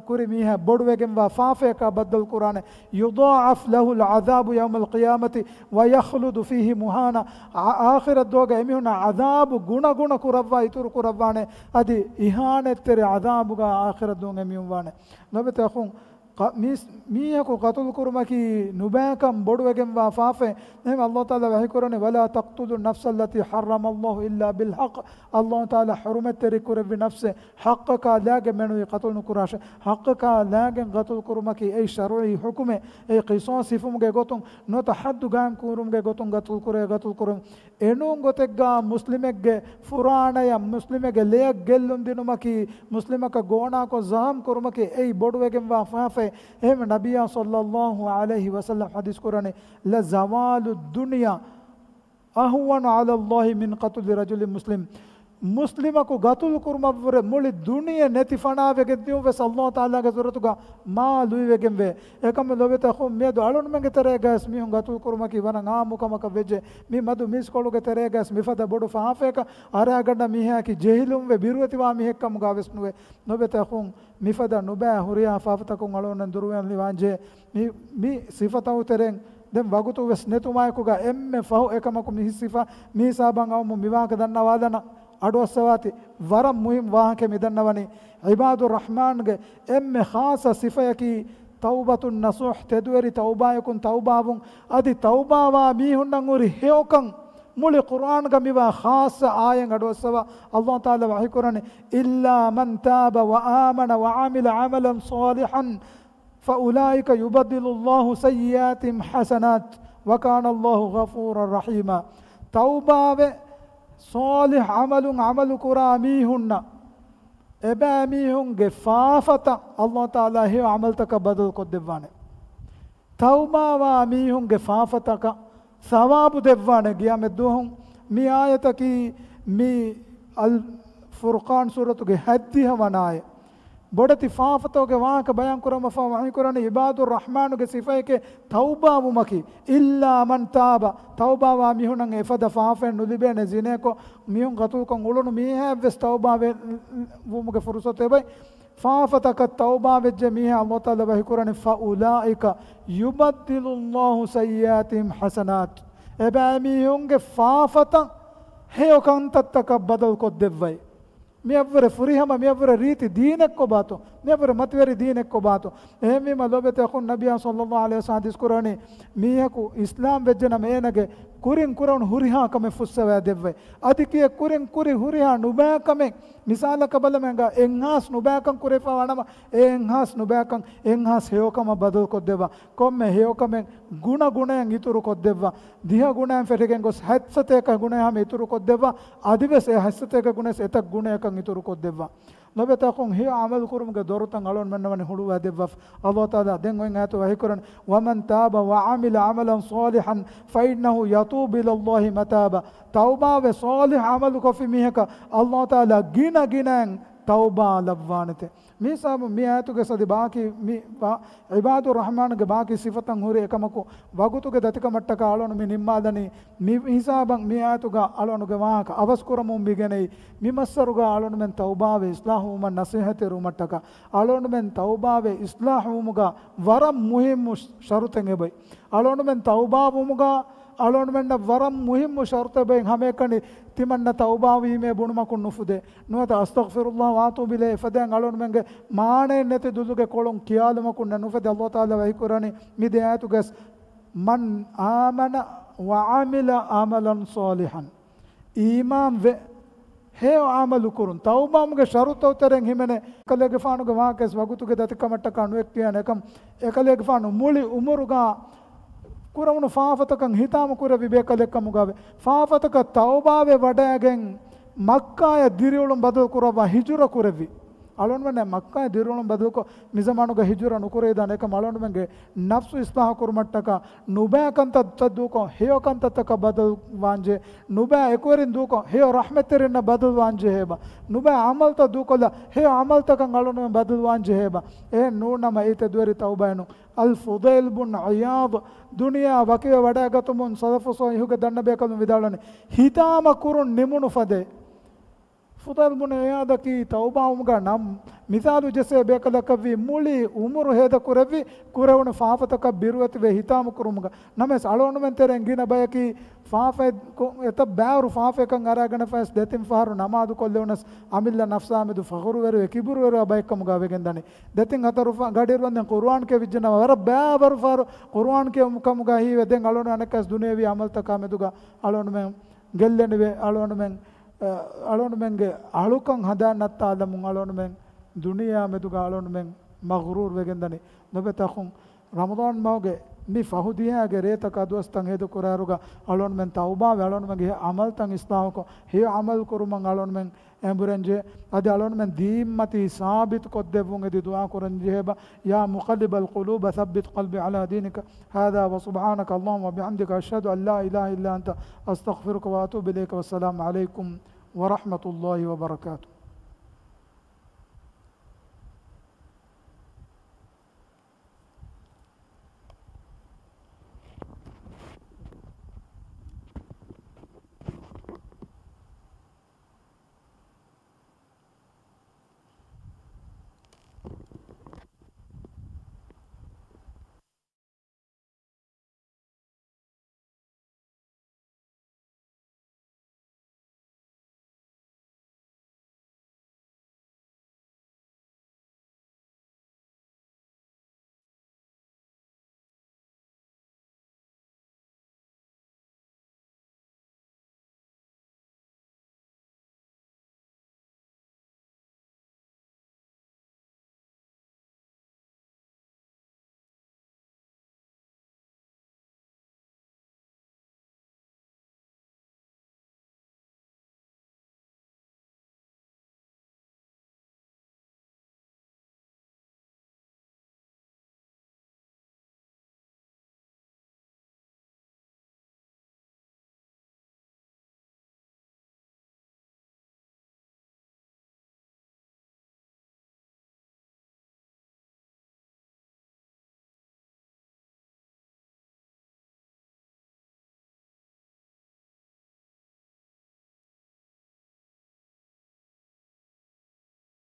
kuri miha bodwegen wa faafe ka badal qur'ane yudha'af lahu al-'adhabu yawm al-qiyamati wa yakhludu fihi muhana akhirat doga emihuna adhabu guna kurawwa ituru kurawwane adi ihanet tere adhabu ga akhirat doga emihwane nobete akhun miyako qatul kurmaki nubakam boduwegen wa faafe nem Allah Taala wahi korane wala taqtulu nafsa allati harrama Allah illa bil haqq Allah Taala hurumat teri kurbi nafse haqqaka lage menu qatul nukurashe haqqaka lage qatul kurmaki ei shar'i hukume ei qisas ifumge gotun no tahaddu gam kurumge gotun qatul kurum enun gotegga muslimegge furanaya muslimege leeg gellun dinumaki muslimaka gona ko zam kurmaki ei boduwegen wa faafe em nabiya sallallahu alaihi wasallam hadis qurane la zawalu dunya ahwan ala Allah min qatl rajul muslim muslimaku gatul kurmavre muli duniya neti fanavege diuves Allah Taala ge zuratuga ma luivegemme ekam lobeta khum medu alon menge teregas mi gatul kurmaki wana ngamukamaka veje mi madu mis koluge teregas mifada bodu faafeka ara ganda miha ki jehilum ve biruwetiwa mi hekkam gavesnuwe nobeta khum mifada nuba huriya faafatakun alon duruwan liwanje mi sifata uteren dem wagutu ves netumaykuga emme fahu ekamaku mi sifa mi saban awmu miwaka danna wadana adosawati waram muhim wahake midannawani ibadur rahman ge emme khasa sifayaki taubatun nasuh tedweri taubayakun taubavun adi taubawa mihunnan uri heokan muli Quran ga miwa khasa ayen adosawa Allah Taala wahi korane illa man taba wa amana wa amila amalan salihan fa ulaika yubaddilu Allahu sayyiatihim hasanat wa kana Allahu ghafurar rahima taubave salih amalu kura mihunna එබෑමීහුන්ගේ ෆාෆත අල්ලාහ් තාලා හේ අමල්තක බදල් කොත් දෙවවානේ තවබාවා මීහුන්ගේ ෆාෆතක සවාබු දෙවවානේ ගියාමෙ දුහුන් මේ ආයතකි මේ අල් ෆුර්කාන් සූරතුගේ හැද්දිහ වනාය බොඩති ෆාෆතෝගේ වාක බයන් කරම ෆවහි කරන ඉබාදුර් රහ්මානුගේ සිෆයකේ තවබාවු මකි ඉල්ලා මන් තාබ තවබාවා මිහුණන් එෆද ෆාෆෙන් නුලිබෙන ජිනේකෝ මිහුන් ගතුකන් උළුණු මීහැවස් තවබාවේ වුමුගේ ෆුරුසතේ බයි ෆාෆතක තවබාවෙජ්ජ මීහ අල්ලාහ් තාලා වහි කරන ෆඋලායික යුබද්දිලුල්ලාහු සයියාතිහිම් හසනාත් එබෑ මිහුන්ගේ ෆාෆත හේයකන්තත්තක බදල් කොත් දෙවයි මෙවර ෆුරිහම මෙවර රීති දීනෙක් කොබාතෝ මෙවර මතවරි දීනෙක් කොබාතෝ එහෙම ලොබෙත යකුන් නබියා සල්ලල්ලාහු අලයිහි වසල්ලම් හදිස් කුරානේ මීහකු ඉස්ලාම් වෙජ්ජන මේනගේ කුරින් කුරන් හුරිහා කම ෆුස්සවා දෙවයි අධිකිය කුරින් කුරි හුරිහා නුබෑ කම මිසාලක බලමංග එන්හාස් නුබෑකම් කුරේපා වනම එන්හාස් නුබෑකම් එන්හාස් හේයකම බදල් කොත් දෙවා කොම්ම හේයකම ගුණ ගුණයන් ඉතුරු කොත් දෙවා දිහ ගුණයන් ෆෙටගෙන් ගොස් හැත්සතේක ගුණයම ඉතුරු කොත් දෙවා අදිවස හැත්සතේක ගුණස් එතක් ගුණයකන් ඉතුරු කොත් දෙවා ලොබතකුන් හේ අමල් කුරුමගේ දොරතන් අලොන් මෙන්නවනි හුළුවා දෙවා අල්ලාහ් තාලා දෙන් ඔයින් ආතු වහි කරන වමන් තාබ වඅමිල අමලන් සාලිහන් ෆයින්නහු යතූබ ඉලල්ලාහි මතාබ තවබා වේ සාලිහ අමල් කොෆි මිහක අල්ලාහ් තාලා ගිනන් තවබා ලබ්වානතේ මිසම මියාතුගේ සදි ಬಾಕಿ මි ඉබාදුර් රහ්මාන්ගේ ಬಾಕಿ සිෆතන් හුරේ එකමකෝ වගුතුගේ දතික මට්ටක ආලොන මි නිම්මාදනි මි හිසාබන් මියාතුගා ආලොනුගේ වාක අවස්කුරමුම් බිගෙනයි මිමස්සරුගා ආලොන මෙන් තවබාවේ ඉස්ලාහු මන් නසීහතේ රුමට්ටක ආලොන මෙන් තවබාවේ ඉස්ලාහු මුගා වරම් මුහිම් ෂරුතෙන් එබයි ආලොන මෙන් තවබා මුගා අලොන් මෙන්න වරම් මුහිම් ෂර්ත බෙන් හැමකනි තිමන්න තවබා වීමේ බුණුමකුන් නුෆුදේ නුවත අස්තග්ෆිරුල්ලාහ වාතුබ ඉලේ ෆදන් අලොන් මෙන්ගේ මානේ නැති දුදුගේ කොළොන් කියාලමකුන් නුෆද අල්ලාහ් තාලා වහි කුරානි මිදේ ආයතුගස් මන් ආමන වඅමිල අමලන් සාලිහන් ඊමාම් වේ හේ ආමලු කුරුන් තවබාමුගේ ෂරුත උතරෙන් හිමනේ කලගේ ෆානුගේ වාකස් වගුතුගේ දතිකමට කණුවෙක් කියන එකම් එකලගේ ෆානු මුලි උමරුගා ಕುರವನು ಫಾಫತಕಂ ಹಿತಾಮ ಕುರ ವಿಬೇಕಲೆಕ್ಕ ಮುಗಾವೆ ಫಾಫತಕ ತೌಬಾವೆ ವಡಾಗೆಂ ಮಕ್ಕಾಯ ದಿರಿಯುಳಂ ಬದಲು ಕುರವ ಹಿಜುರ ಕುರವಿ ಅಳೋಣ್ಮನೆ ಮಕ್ಕಾಯ ದಿರಿಯುಳಂ ಬದಲು ಕೊ ನಿಜಮಾನುಗ ಹಿಜುರ ನುಕುರೆ ಇದಾನೆ ಕ ಅಳೋಣ್ಮೆಂಗೆ ನಫ್ಸು ಇಸ್ಲಾಹ ಕುರ್ಮಟ್ಟಕ ನುಬ್ಯಾಕಂತ ತದ್ದೂಕೊ ಹೇಯೋಕಂತ ತಕ ಬದಲು ವಾಂಜೆ ನುಬ್ಯಾ ಎಕುವರಿನ್ ದೂಕೊ ಹೇಯೋ ರಹಮತೆರಿನ ಬದಲು ವಾಂಜೆ ಹೇಬ ನುಬ್ಯಾ ಅಮಲ್ ತ ದೂಕೊಲ್ಲ ಹೇಯೋ ಅಮಲ್ ತಕಂ ಅಳೋಣ್ಮೆ ಬದಲು ವಾಂಜೆ ಹೇಬ ಏ ನೂನಮ ಐತೆ ದ್ವರಿ ತೌಬಾಯನು ಅಲ್ ಫುದೈಲ್ ಬುನ್ ಅಯಾಬ್ ದುನಿಯಾ ವಕಿಯ ವಡಾಗತುಮುನ್ ಸದಫುಸೋ ಇಹುಗೆ ದಂಡ ಬೇಕಲು ವಿದಾಳನೆ ಹಿತಾಮ ಕುರುನ್ ನಿಮುನು ಫದೆ ಫುದೈಲ್ ಬುನ್ ಅಯಾದಕಿ ತೌಬಾವುಗ ನಮ್ ಮಿಸಾಲು ಜೆಸೆ ಬೇಕಲಕವಿ ಮುಳಿ ಉಮರು ಹೇದ ಕುರವಿ ಕುರವನು ಫಾಫತಕ ಬಿರುವತಿ ವೆ ಹಿತಾಮ ಕುರುಮುಗ ನಮೆಸ್ ಅಳೋನು ಮೆಂತೆರೆಂ ಗಿನ ಬಯಕಿ ಫಾಫೆ ಎತ ಬ್ಯಾರು ಫಾಫೆ ಕಂ ಅರಾಗನ ಫಾಸ್ ದೆತಿಂ ಫಾರು ನಮಾದು ಕೊಲ್ಲೆವನಸ್ ಅಮಿಲ್ಲ ನಫ್ಸಾಮಿದು ಫಗರು ವೆರು ಕಿಬುರು ವೆರು ಬಯಕಮುಗ ವೆಗೆಂದನೆ ದೆತಿಂ ಹತರು ಗಡಿರುವಂದೆ ಕುರ್ಆನ್ ಕೆ ವಿಜ್ಜನ ವರ ಬ್ಯಾಬರು ಫಾರು ಕುರ್ಆನ್ ಕೆ ಮುಕಮುಗ ಹಿ ವೆದೆಂ ಅಳೋನು ಅನಕಸ್ ದುನಿಯವಿ ಅಮಲ್ ತಕ ಮೆದುಗ ಅಳೋನು ಮೆಂ ಗೆಲ್ಲೆನಿವೆ ಅಳೋನು ಮೆಂ ಅಳೋನು ಮೆಂಗೆ ಅಳುಕಂ ಹದಾನತ್ತ ಅಲಮುಂ ಅಳೋನು ಮೆಂ ದುನಿಯಾ ಮೆದುಗ ಅಳೋನು ಮೆಂ ಮಗ್ರೂರ್ ವೆಗೆಂದನೆ ನಬೆತಖುಂ ರಮದಾನ್ ಮೌಗೆ ni fahudiyaage reetaka dostan hedu kuraruga alon men tauba alon men ge amal tan islam ko he amal kuruman alon men emburenje adi alon men dimmati sabit koddevun edi dua kuranje heba ya muqallibal qulub thabbit qalbi ala dinika hada wa subhanaka allahumma bihamdika ashhadu an la ilaha illa anta astaghfiruka wa atubu ilayka wassalamu alaykum wa rahmatullahi wa barakatuh